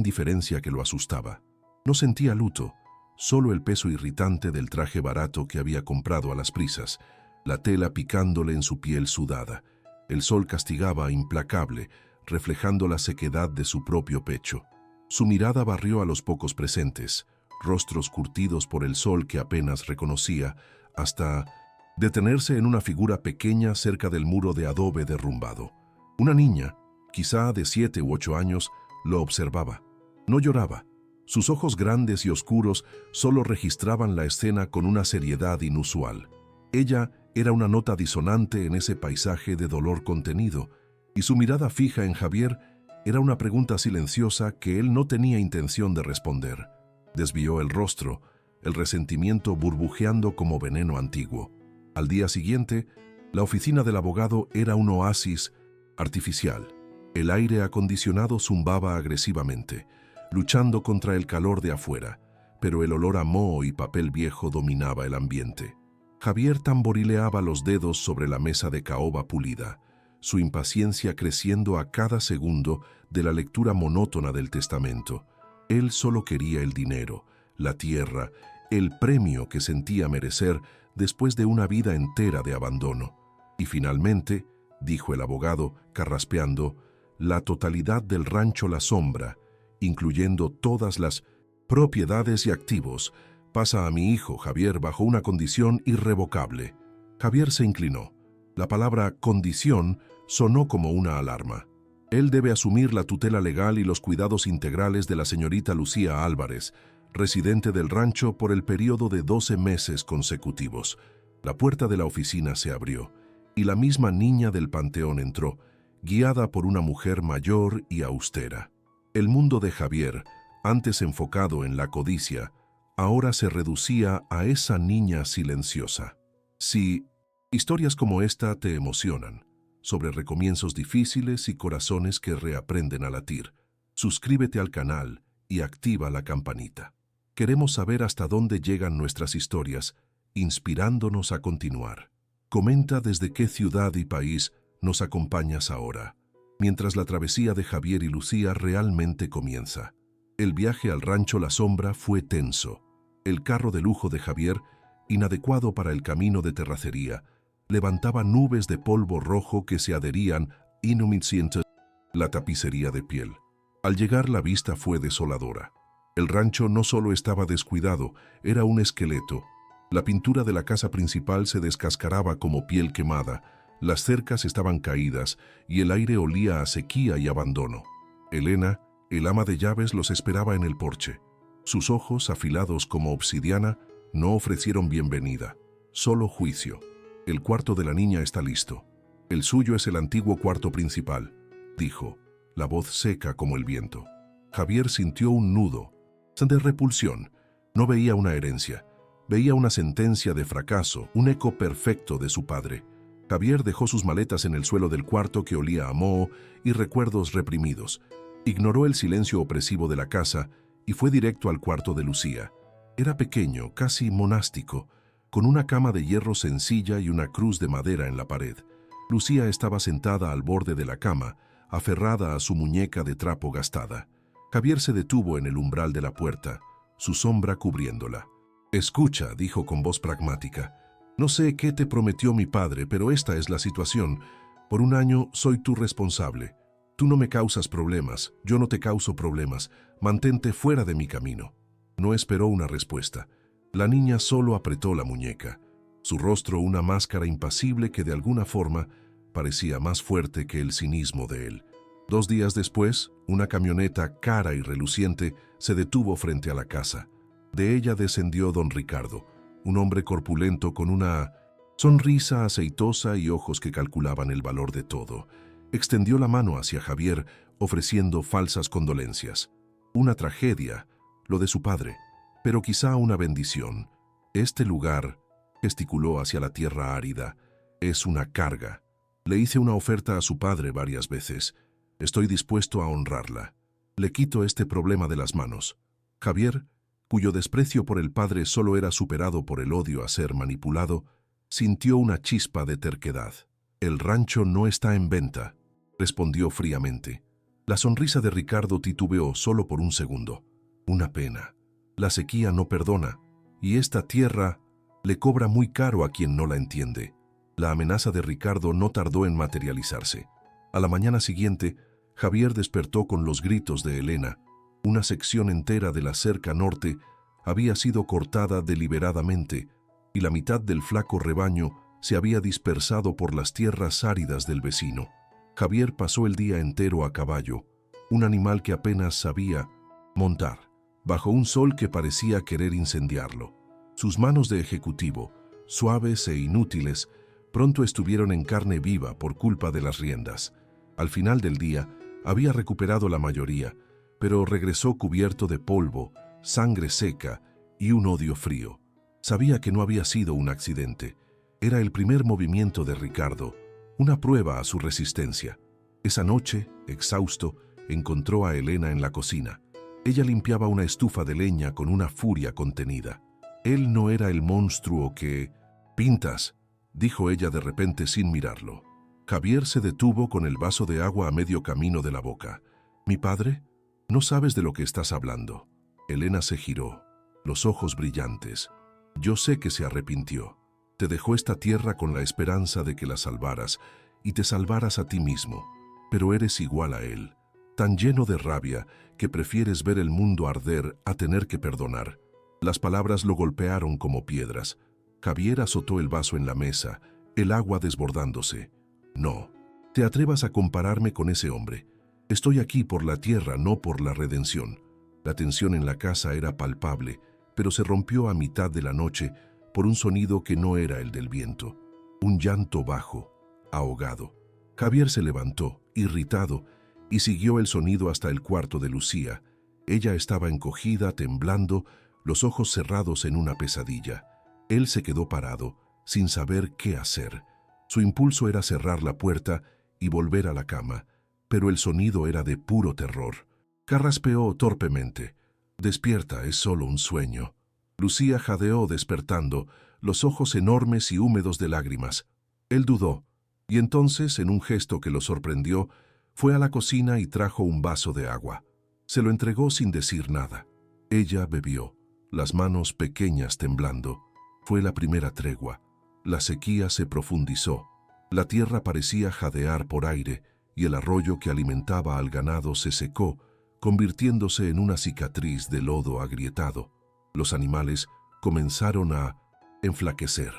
indiferencia que lo asustaba. No sentía luto, solo el peso irritante del traje barato que había comprado a las prisas, la tela picándole en su piel sudada. El sol castigaba implacable, reflejando la sequedad de su propio pecho. Su mirada barrió a los pocos presentes, rostros curtidos por el sol que apenas reconocía, hasta detenerse en una figura pequeña cerca del muro de adobe derrumbado. Una niña, quizá de 7 u 8 años, lo observaba. No lloraba. Sus ojos grandes y oscuros solo registraban la escena con una seriedad inusual. Ella era una nota disonante en ese paisaje de dolor contenido, y su mirada fija en Javier era una pregunta silenciosa que él no tenía intención de responder. Desvió el rostro, el resentimiento burbujeando como veneno antiguo. Al día siguiente, la oficina del abogado era un oasis artificial. El aire acondicionado zumbaba agresivamente, luchando contra el calor de afuera, pero el olor a moho y papel viejo dominaba el ambiente. Javier tamborileaba los dedos sobre la mesa de caoba pulida, su impaciencia creciendo a cada segundo de la lectura monótona del testamento. Él solo quería el dinero, la tierra, el premio que sentía merecer después de una vida entera de abandono. Y finalmente, dijo el abogado, carraspeando, la totalidad del rancho La Sombra, incluyendo todas las propiedades y activos, pasa a mi hijo Javier bajo una condición irrevocable. Javier se inclinó. La palabra condición sonó como una alarma. Él debe asumir la tutela legal y los cuidados integrales de la señorita Lucía Álvarez, residente del rancho por el periodo de 12 meses consecutivos. La puerta de la oficina se abrió, y la misma niña del panteón entró, guiada por una mujer mayor y austera. El mundo de Javier, antes enfocado en la codicia, ahora se reducía a esa niña silenciosa. Si historias como esta te emocionan, sobre recomienzos difíciles y corazones que reaprenden a latir, suscríbete al canal y activa la campanita. Queremos saber hasta dónde llegan nuestras historias, inspirándonos a continuar. Comenta desde qué ciudad y país nos acompañas ahora, mientras la travesía de Javier y Lucía realmente comienza. El viaje al rancho La Sombra fue tenso. El carro de lujo de Javier, inadecuado para el camino de terracería, levantaba nubes de polvo rojo que se adherían inhumicientes a la tapicería de piel. Al llegar, la vista fue desoladora. El rancho no solo estaba descuidado, era un esqueleto. La pintura de la casa principal se descascaraba como piel quemada, las cercas estaban caídas y el aire olía a sequía y abandono. Elena, el ama de llaves, los esperaba en el porche. Sus ojos, afilados como obsidiana, no ofrecieron bienvenida, solo juicio. El cuarto de la niña está listo. El suyo es el antiguo cuarto principal, dijo, la voz seca como el viento. Javier sintió un nudo de repulsión. No veía una herencia, veía una sentencia de fracaso, un eco perfecto de su padre. Javier dejó sus maletas en el suelo del cuarto que olía a moho y recuerdos reprimidos. Ignoró el silencio opresivo de la casa y fue directo al cuarto de Lucía. Era pequeño, casi monástico, con una cama de hierro sencilla y una cruz de madera en la pared. Lucía estaba sentada al borde de la cama, aferrada a su muñeca de trapo gastada. Javier se detuvo en el umbral de la puerta, su sombra cubriéndola. «Escucha», dijo con voz pragmática. «No sé qué te prometió mi padre, pero esta es la situación. Por un año soy tu responsable. Tú no me causas problemas, yo no te causo problemas. Mantente fuera de mi camino». No esperó una respuesta. La niña solo apretó la muñeca. Su rostro una máscara impasible que de alguna forma parecía más fuerte que el cinismo de él. 2 días después, una camioneta cara y reluciente se detuvo frente a la casa. De ella descendió don Ricardo, un hombre corpulento con una sonrisa aceitosa y ojos que calculaban el valor de todo. Extendió la mano hacia Javier, ofreciendo falsas condolencias. Una tragedia, lo de su padre, pero quizá una bendición. Este lugar, gesticuló hacia la tierra árida, es una carga. Le hice una oferta a su padre varias veces. Estoy dispuesto a honrarla. Le quito este problema de las manos. Javier, cuyo desprecio por el padre solo era superado por el odio a ser manipulado, sintió una chispa de terquedad. «El rancho no está en venta», respondió fríamente. La sonrisa de Ricardo titubeó solo por un segundo. Una pena. La sequía no perdona, y esta tierra le cobra muy caro a quien no la entiende. La amenaza de Ricardo no tardó en materializarse. A la mañana siguiente, Javier despertó con los gritos de Elena. Una sección entera de la cerca norte había sido cortada deliberadamente, y la mitad del flaco rebaño se había dispersado por las tierras áridas del vecino. Javier pasó el día entero a caballo, un animal que apenas sabía montar, bajo un sol que parecía querer incendiarlo. Sus manos de ejecutivo, suaves e inútiles, pronto estuvieron en carne viva por culpa de las riendas. Al final del día, había recuperado la mayoría, pero regresó cubierto de polvo, sangre seca y un odio frío. Sabía que no había sido un accidente. Era el primer movimiento de Ricardo, una prueba a su resistencia. Esa noche, exhausto, encontró a Elena en la cocina. Ella limpiaba una estufa de leña con una furia contenida. Él no era el monstruo que... «Pintas», dijo ella de repente sin mirarlo. Javier se detuvo con el vaso de agua a medio camino de la boca. «¿Mi padre? No sabes de lo que estás hablando». Elena se giró, los ojos brillantes. «Yo sé que se arrepintió. Te dejó esta tierra con la esperanza de que la salvaras y te salvaras a ti mismo. Pero eres igual a él, tan lleno de rabia que prefieres ver el mundo arder a tener que perdonar». Las palabras lo golpearon como piedras. Javier azotó el vaso en la mesa, el agua desbordándose. «No, te atrevas a compararme con ese hombre. Estoy aquí por la tierra, no por la redención». La tensión en la casa era palpable, pero se rompió a mitad de la noche por un sonido que no era el del viento. Un llanto bajo, ahogado. Javier se levantó, irritado, y siguió el sonido hasta el cuarto de Lucía. Ella estaba encogida, temblando, los ojos cerrados en una pesadilla. Él se quedó parado, sin saber qué hacer. Su impulso era cerrar la puerta y volver a la cama, pero el sonido era de puro terror. Carraspeó torpemente. «Despierta, es solo un sueño». Lucía jadeó despertando, los ojos enormes y húmedos de lágrimas. Él dudó, y entonces, en un gesto que lo sorprendió, fue a la cocina y trajo un vaso de agua. Se lo entregó sin decir nada. Ella bebió, las manos pequeñas temblando. Fue la primera tregua. La sequía se profundizó. La tierra parecía jadear por aire, y el arroyo que alimentaba al ganado se secó, convirtiéndose en una cicatriz de lodo agrietado. Los animales comenzaron a enflaquecer.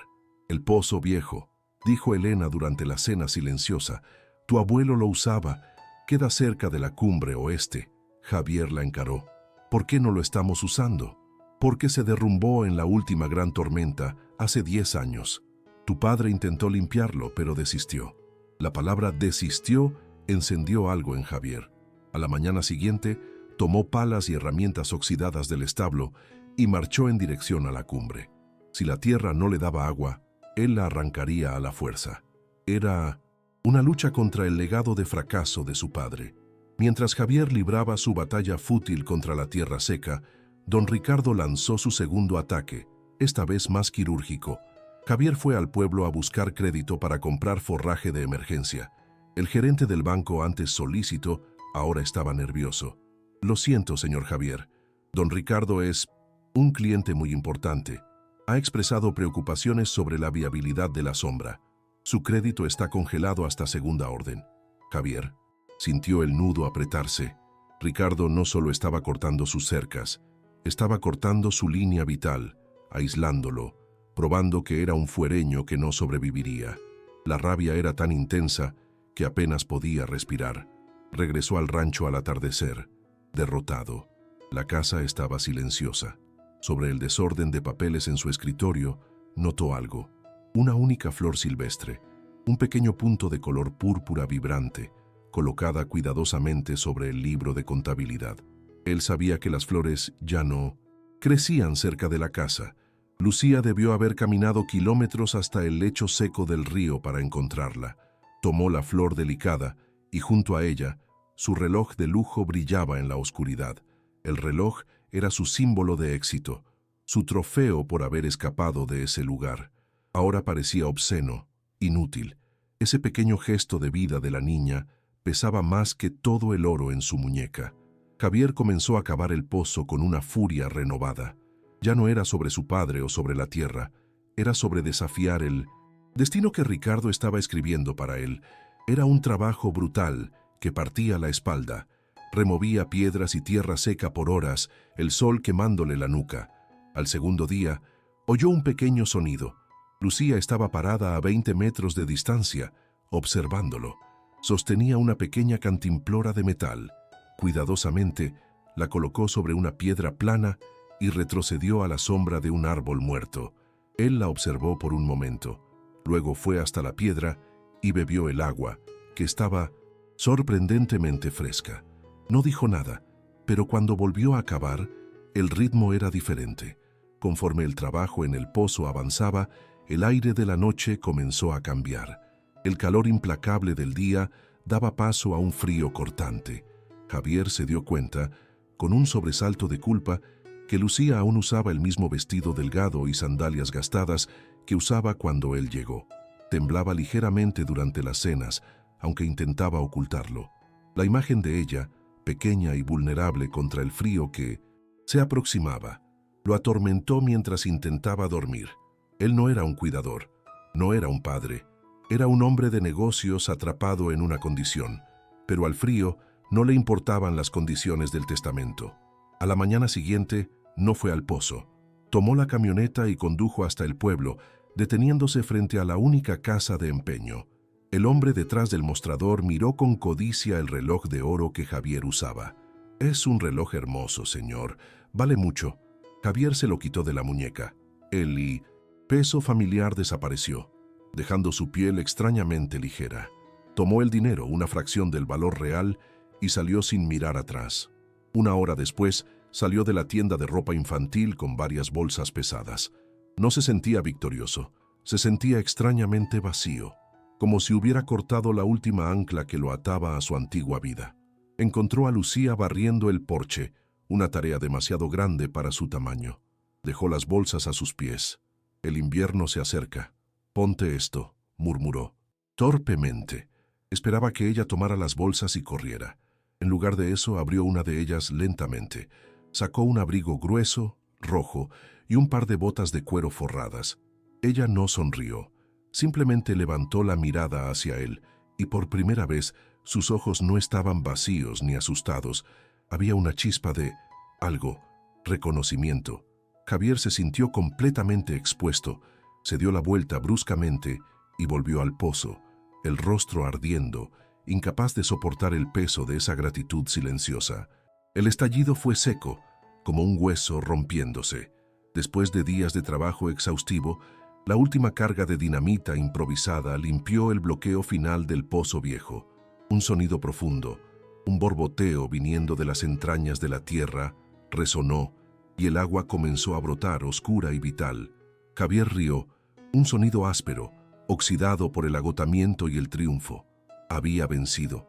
«El pozo viejo», dijo Elena durante la cena silenciosa. «Tu abuelo lo usaba. Queda cerca de la cumbre oeste». Javier la encaró. «¿Por qué no lo estamos usando?» «Porque se derrumbó en la última gran tormenta hace 10 años. Tu padre intentó limpiarlo, pero desistió». La palabra «desistió» encendió algo en Javier. A la mañana siguiente, tomó palas y herramientas oxidadas del establo y marchó en dirección a la cumbre. Si la tierra no le daba agua, él la arrancaría a la fuerza. Era una lucha contra el legado de fracaso de su padre. Mientras Javier libraba su batalla fútil contra la tierra seca, don Ricardo lanzó su segundo ataque, esta vez más quirúrgico. Javier fue al pueblo a buscar crédito para comprar forraje de emergencia. El gerente del banco, antes solícito, ahora estaba nervioso. «Lo siento, señor Javier. Don Ricardo es un cliente muy importante. Ha expresado preocupaciones sobre la viabilidad de la sombra. Su crédito está congelado hasta segunda orden». Javier sintió el nudo apretarse. Ricardo no solo estaba cortando sus cercas, estaba cortando su línea vital, aislándolo, probando que era un fuereño que no sobreviviría. La rabia era tan intensa que apenas podía respirar. Regresó al rancho al atardecer, derrotado. La casa estaba silenciosa. Sobre el desorden de papeles en su escritorio, notó algo. Una única flor silvestre, un pequeño punto de color púrpura vibrante, colocada cuidadosamente sobre el libro de contabilidad. Él sabía que las flores ya no crecían cerca de la casa. Lucía debió haber caminado kilómetros hasta el lecho seco del río para encontrarla. Tomó la flor delicada y junto a ella, su reloj de lujo brillaba en la oscuridad. El reloj era su símbolo de éxito, su trofeo por haber escapado de ese lugar. Ahora parecía obsceno, inútil. Ese pequeño gesto de vida de la niña pesaba más que todo el oro en su muñeca. Javier comenzó a cavar el pozo con una furia renovada. Ya no era sobre su padre o sobre la tierra, era sobre desafiar el destino que Ricardo estaba escribiendo para él. Era un trabajo brutal que partía la espalda. Removía piedras y tierra seca por horas, el sol quemándole la nuca. Al segundo día, oyó un pequeño sonido. Lucía estaba parada a 20 metros de distancia, observándolo. Sostenía una pequeña cantimplora de metal. Cuidadosamente, la colocó sobre una piedra plana y retrocedió a la sombra de un árbol muerto. Él la observó por un momento. Luego fue hasta la piedra y bebió el agua, que estaba sorprendentemente fresca. No dijo nada, pero cuando volvió a cavar, el ritmo era diferente. Conforme el trabajo en el pozo avanzaba, el aire de la noche comenzó a cambiar. El calor implacable del día daba paso a un frío cortante. Javier se dio cuenta, con un sobresalto de culpa, que Lucía aún usaba el mismo vestido delgado y sandalias gastadas que usaba cuando él llegó. Temblaba ligeramente durante las cenas, aunque intentaba ocultarlo. La imagen de ella, pequeña y vulnerable contra el frío que se aproximaba, lo atormentó mientras intentaba dormir. Él no era un cuidador, no era un padre, era un hombre de negocios atrapado en una condición, pero al frío no le importaban las condiciones del testamento. A la mañana siguiente, no fue al pozo. Tomó la camioneta y condujo hasta el pueblo, deteniéndose frente a la única casa de empeño. El hombre detrás del mostrador miró con codicia el reloj de oro que Javier usaba. «Es un reloj hermoso, señor. Vale mucho». Javier se lo quitó de la muñeca. El peso familiar desapareció, dejando su piel extrañamente ligera. Tomó el dinero, una fracción del valor real, y salió sin mirar atrás. Una hora después, salió de la tienda de ropa infantil con varias bolsas pesadas. No se sentía victorioso, se sentía extrañamente vacío, como si hubiera cortado la última ancla que lo ataba a su antigua vida. Encontró a Lucía barriendo el porche, una tarea demasiado grande para su tamaño. Dejó las bolsas a sus pies. «El invierno se acerca. Ponte esto», murmuró. Torpemente. Esperaba que ella tomara las bolsas y corriera. En lugar de eso, abrió una de ellas lentamente. Sacó un abrigo grueso, rojo, y un par de botas de cuero forradas. Ella no sonrió. Simplemente levantó la mirada hacia él, y por primera vez sus ojos no estaban vacíos ni asustados. Había una chispa de algo, reconocimiento. Javier se sintió completamente expuesto. Se dio la vuelta bruscamente y volvió al pozo, el rostro ardiendo, incapaz de soportar el peso de esa gratitud silenciosa. El estallido fue seco, como un hueso rompiéndose. Después de días de trabajo exhaustivo, la última carga de dinamita improvisada limpió el bloqueo final del pozo viejo. Un sonido profundo, un borboteo viniendo de las entrañas de la tierra, resonó y el agua comenzó a brotar oscura y vital. Javier rió, un sonido áspero, oxidado por el agotamiento y el triunfo. Había vencido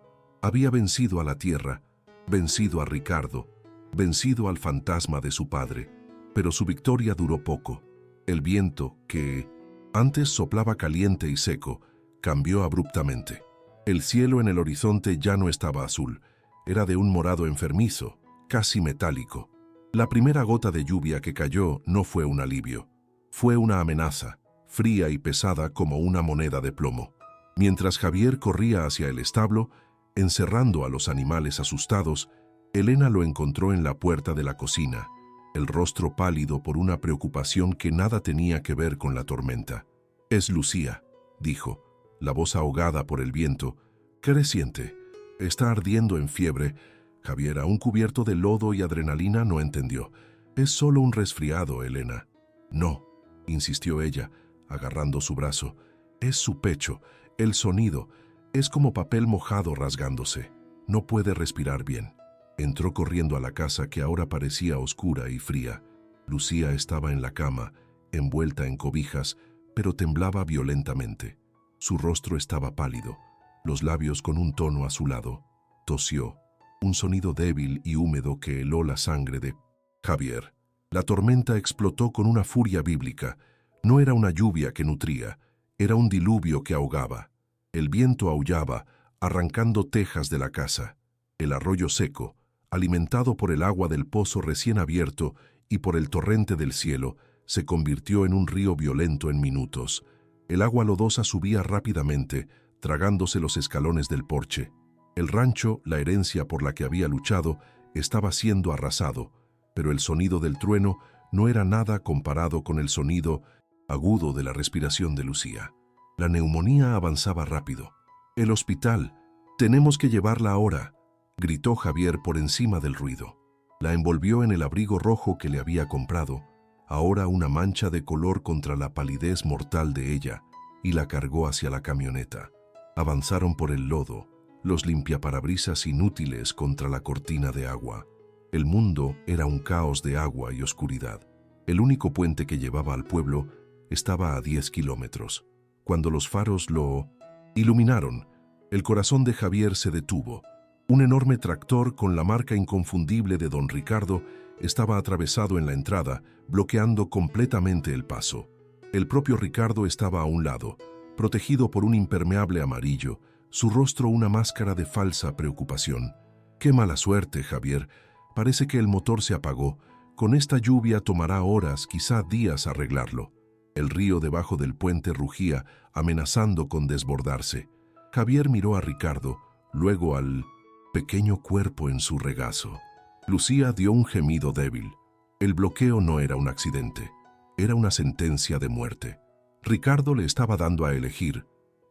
a la tierra, vencido a Ricardo, vencido al fantasma de su padre. Pero su victoria duró poco. El viento, que antes soplaba caliente y seco, cambió abruptamente. El cielo en el horizonte ya no estaba azul, era de un morado enfermizo, casi metálico. La primera gota de lluvia que cayó no fue un alivio, fue una amenaza, fría y pesada como una moneda de plomo. Mientras Javier corría hacia el establo, encerrando a los animales asustados, Elena lo encontró en la puerta de la cocina, el rostro pálido por una preocupación que nada tenía que ver con la tormenta. «Es Lucía», dijo, la voz ahogada por el viento. «¿Qué resiente? Está ardiendo en fiebre». Javier, aún cubierto de lodo y adrenalina, no entendió. «Es solo un resfriado, Elena». «No», insistió ella, agarrando su brazo. «Es su pecho, el sonido, es como papel mojado rasgándose. No puede respirar bien». Entró corriendo a la casa que ahora parecía oscura y fría. Lucía estaba en la cama, envuelta en cobijas, pero temblaba violentamente. Su rostro estaba pálido, los labios con un tono azulado. Tosió, un sonido débil y húmedo que heló la sangre de Javier. La tormenta explotó con una furia bíblica. No era una lluvia que nutría, era un diluvio que ahogaba. El viento aullaba, arrancando tejas de la casa. El arroyo seco, alimentado por el agua del pozo recién abierto y por el torrente del cielo, se convirtió en un río violento en minutos. El agua lodosa subía rápidamente, tragándose los escalones del porche. El rancho, la herencia por la que había luchado, estaba siendo arrasado, pero el sonido del trueno no era nada comparado con el sonido agudo de la respiración de Lucía. La neumonía avanzaba rápido. «El hospital. Tenemos que llevarla ahora», gritó Javier por encima del ruido. La envolvió en el abrigo rojo que le había comprado, ahora una mancha de color contra la palidez mortal de ella, y la cargó hacia la camioneta. Avanzaron por el lodo, los limpiaparabrisas inútiles contra la cortina de agua. El mundo era un caos de agua y oscuridad. El único puente que llevaba al pueblo estaba a 10 kilómetros. Cuando los faros lo iluminaron, el corazón de Javier se detuvo. Un enorme tractor con la marca inconfundible de don Ricardo estaba atravesado en la entrada, bloqueando completamente el paso. El propio Ricardo estaba a un lado, protegido por un impermeable amarillo, su rostro una máscara de falsa preocupación. «Qué mala suerte, Javier. Parece que el motor se apagó. Con esta lluvia tomará horas, quizá días arreglarlo». El río debajo del puente rugía, amenazando con desbordarse. Javier miró a Ricardo, luego al pequeño cuerpo en su regazo. Lucía dio un gemido débil. El bloqueo no era un accidente, era una sentencia de muerte. Ricardo le estaba dando a elegir: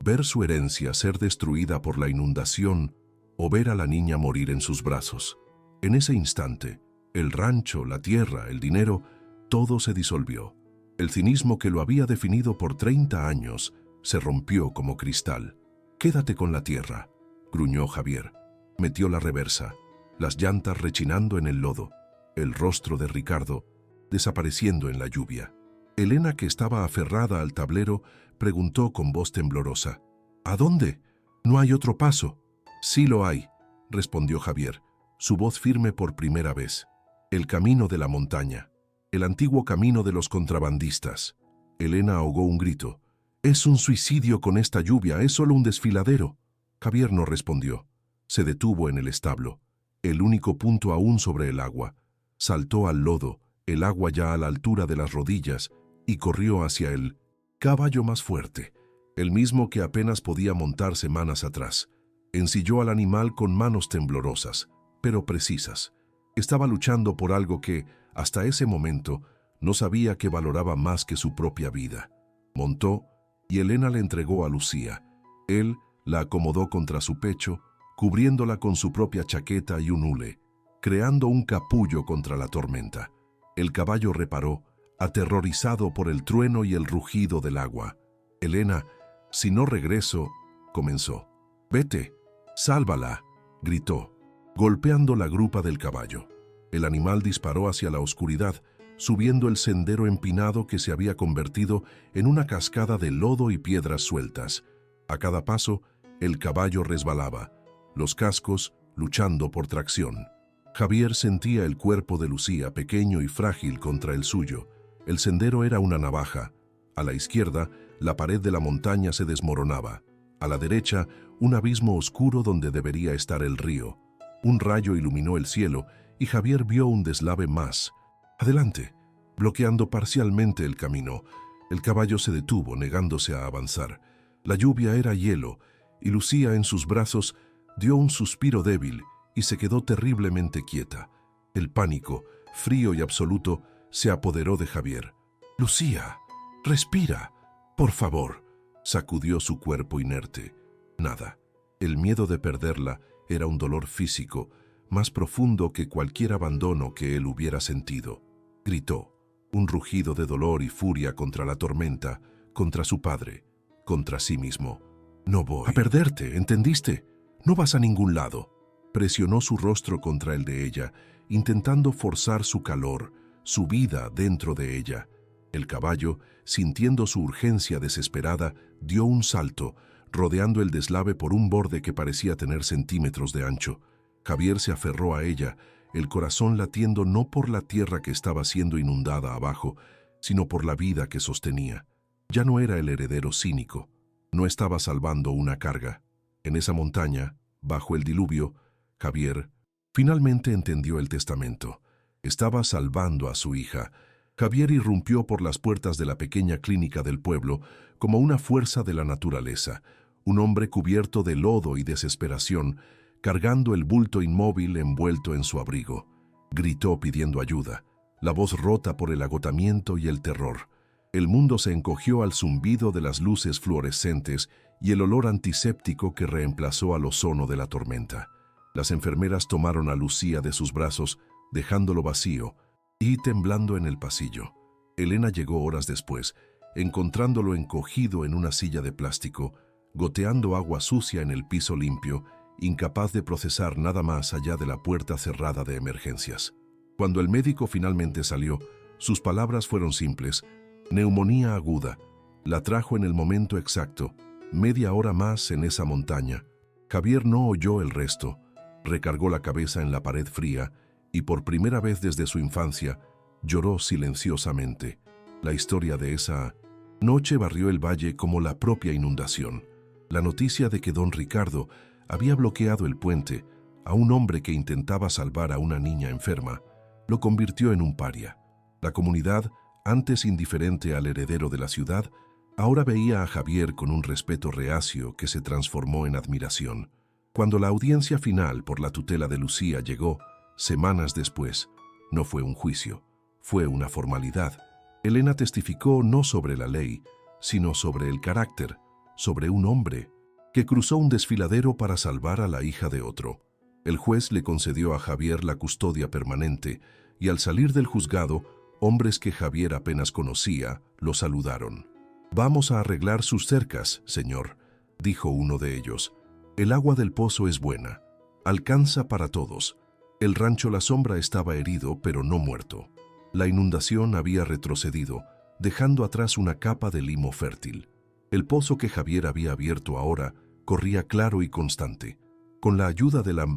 ver su herencia ser destruida por la inundación o ver a la niña morir en sus brazos. En ese instante, el rancho, la tierra, el dinero, todo se disolvió. El cinismo que lo había definido por 30 años se rompió como cristal. «Quédate con la tierra», gruñó Javier. Metió la reversa, las llantas rechinando en el lodo, el rostro de Ricardo desapareciendo en la lluvia. Elena, que estaba aferrada al tablero, preguntó con voz temblorosa: «¿A dónde? ¿No hay otro paso?» «Sí lo hay», respondió Javier, su voz firme por primera vez. «El camino de la montaña, el antiguo camino de los contrabandistas». Elena ahogó un grito. «Es un suicidio con esta lluvia, es solo un desfiladero». Javier no respondió. Se detuvo en el establo, el único punto aún sobre el agua. Saltó al lodo, el agua ya a la altura de las rodillas, y corrió hacia el caballo más fuerte, el mismo que apenas podía montar semanas atrás. Ensilló al animal con manos temblorosas, pero precisas. Estaba luchando por algo que, hasta ese momento, no sabía que valoraba más que su propia vida. Montó, y Elena le entregó a Lucía. Él la acomodó contra su pecho, cubriéndola con su propia chaqueta y un hule, creando un capullo contra la tormenta. El caballo reparó, aterrorizado por el trueno y el rugido del agua. «Elena, si no regreso», comenzó. «Vete, sálvala», gritó, golpeando la grupa del caballo. El animal disparó hacia la oscuridad, subiendo el sendero empinado que se había convertido en una cascada de lodo y piedras sueltas. A cada paso, el caballo resbalaba, los cascos luchando por tracción. Javier sentía el cuerpo de Lucía pequeño y frágil contra el suyo. El sendero era una navaja. A la izquierda, la pared de la montaña se desmoronaba. A la derecha, un abismo oscuro donde debería estar el río. Un rayo iluminó el cielo y Javier vio un deslave más. Adelante, bloqueando parcialmente el camino. El caballo se detuvo, negándose a avanzar. La lluvia era hielo, y Lucía en sus brazos dio un suspiro débil y se quedó terriblemente quieta. El pánico, frío y absoluto, se apoderó de Javier. «Lucía, respira, por favor», sacudió su cuerpo inerte. Nada. El miedo de perderla era un dolor físico, más profundo que cualquier abandono que él hubiera sentido. Gritó, un rugido de dolor y furia contra la tormenta, contra su padre, contra sí mismo. «No voy a perderte, ¿entendiste? No vas a ningún lado». Presionó su rostro contra el de ella, intentando forzar su calor, su vida dentro de ella. El caballo, sintiendo su urgencia desesperada, dio un salto, rodeando el deslave por un borde que parecía tener centímetros de ancho. Javier se aferró a ella, el corazón latiendo no por la tierra que estaba siendo inundada abajo, sino por la vida que sostenía. Ya no era el heredero cínico, no estaba salvando una carga, En esa montaña, bajo el diluvio, Javier finalmente entendió el testamento. Estaba salvando a su hija. Javier irrumpió por las puertas de la pequeña clínica del pueblo como una fuerza de la naturaleza, un hombre cubierto de lodo y desesperación, cargando el bulto inmóvil envuelto en su abrigo. Gritó pidiendo ayuda, la voz rota por el agotamiento y el terror. El mundo se encogió al zumbido de las luces fluorescentes y el olor antiséptico que reemplazó al ozono de la tormenta. Las enfermeras tomaron a Lucía de sus brazos, dejándolo vacío y temblando en el pasillo. Elena llegó horas después, encontrándolo encogido en una silla de plástico, goteando agua sucia en el piso limpio, incapaz de procesar nada más allá de la puerta cerrada de emergencias. Cuando el médico finalmente salió, sus palabras fueron simples: neumonía aguda. La trajo en el momento exacto, media hora más en esa montaña. Javier no oyó el resto. Recargó la cabeza en la pared fría y por primera vez desde su infancia lloró silenciosamente. La historia de esa noche barrió el valle como la propia inundación. La noticia de que don Ricardo había bloqueado el puente a un hombre que intentaba salvar a una niña enferma lo convirtió en un paria. La comunidad, antes indiferente al heredero de la ciudad, ahora veía a Javier con un respeto reacio que se transformó en admiración. Cuando la audiencia final por la tutela de Lucía llegó, semanas después, no fue un juicio, fue una formalidad. Elena testificó no sobre la ley, sino sobre el carácter, sobre un hombre que cruzó un desfiladero para salvar a la hija de otro. El juez le concedió a Javier la custodia permanente y al salir del juzgado, hombres que Javier apenas conocía lo saludaron. «Vamos a arreglar sus cercas, señor», dijo uno de ellos. «El agua del pozo es buena, alcanza para todos». El rancho La Sombra estaba herido, pero no muerto. La inundación había retrocedido, dejando atrás una capa de limo fértil. El pozo que Javier había abierto ahora corría claro y constante. Con la ayuda de la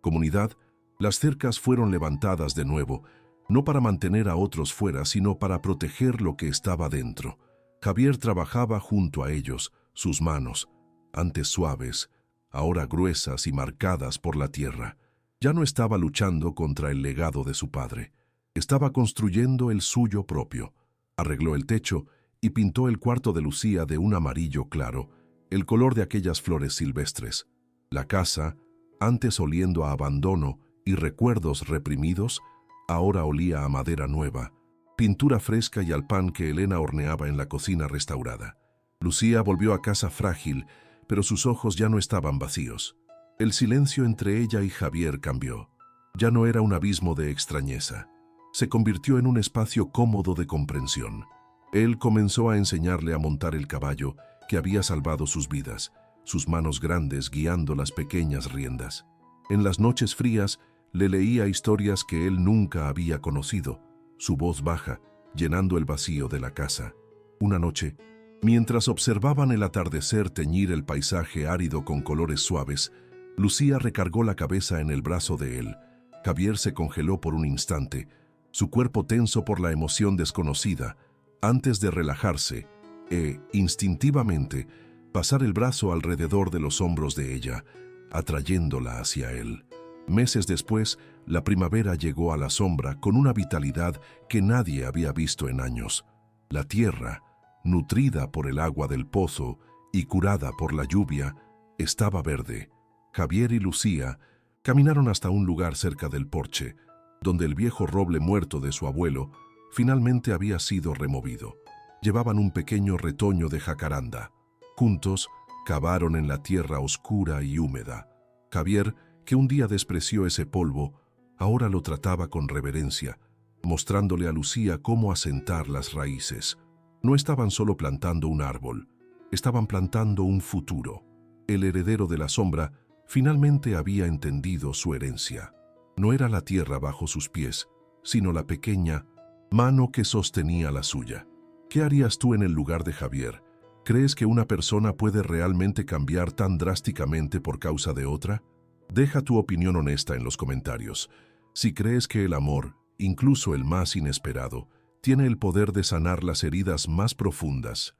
comunidad, las cercas fueron levantadas de nuevo, no para mantener a otros fuera, sino para proteger lo que estaba dentro. Javier trabajaba junto a ellos, sus manos, antes suaves, ahora gruesas y marcadas por la tierra. Ya no estaba luchando contra el legado de su padre. Estaba construyendo el suyo propio. Arregló el techo y pintó el cuarto de Lucía de un amarillo claro, el color de aquellas flores silvestres. La casa, antes oliendo a abandono y recuerdos reprimidos, ahora olía a madera nueva, pintura fresca y al pan que Elena horneaba en la cocina restaurada. Lucía volvió a casa frágil, pero sus ojos ya no estaban vacíos. El silencio entre ella y Javier cambió. Ya no era un abismo de extrañeza. Se convirtió en un espacio cómodo de comprensión. Él comenzó a enseñarle a montar el caballo que había salvado sus vidas, sus manos grandes guiando las pequeñas riendas. En las noches frías le leía historias que él nunca había conocido, su voz baja, llenando el vacío de la casa. Una noche, mientras observaban el atardecer teñir el paisaje árido con colores suaves, Lucía recargó la cabeza en el brazo de él. Javier se congeló por un instante, su cuerpo tenso por la emoción desconocida, antes de relajarse e, instintivamente, pasar el brazo alrededor de los hombros de ella, atrayéndola hacia él. Meses después, la primavera llegó a La Sombra con una vitalidad que nadie había visto en años. La tierra, nutrida por el agua del pozo y curada por la lluvia, estaba verde. Javier y Lucía caminaron hasta un lugar cerca del porche, donde el viejo roble muerto de su abuelo finalmente había sido removido. Llevaban un pequeño retoño de jacaranda. Juntos, cavaron en la tierra oscura y húmeda. Javier, que un día despreció ese polvo, ahora lo trataba con reverencia, mostrándole a Lucía cómo asentar las raíces. No estaban solo plantando un árbol, estaban plantando un futuro. El heredero de La Sombra finalmente había entendido su herencia. No era la tierra bajo sus pies, sino la pequeña mano que sostenía la suya. ¿Qué harías tú en el lugar de Javier? ¿Crees que una persona puede realmente cambiar tan drásticamente por causa de otra? Deja tu opinión honesta en los comentarios. Si crees que el amor, incluso el más inesperado, tiene el poder de sanar las heridas más profundas,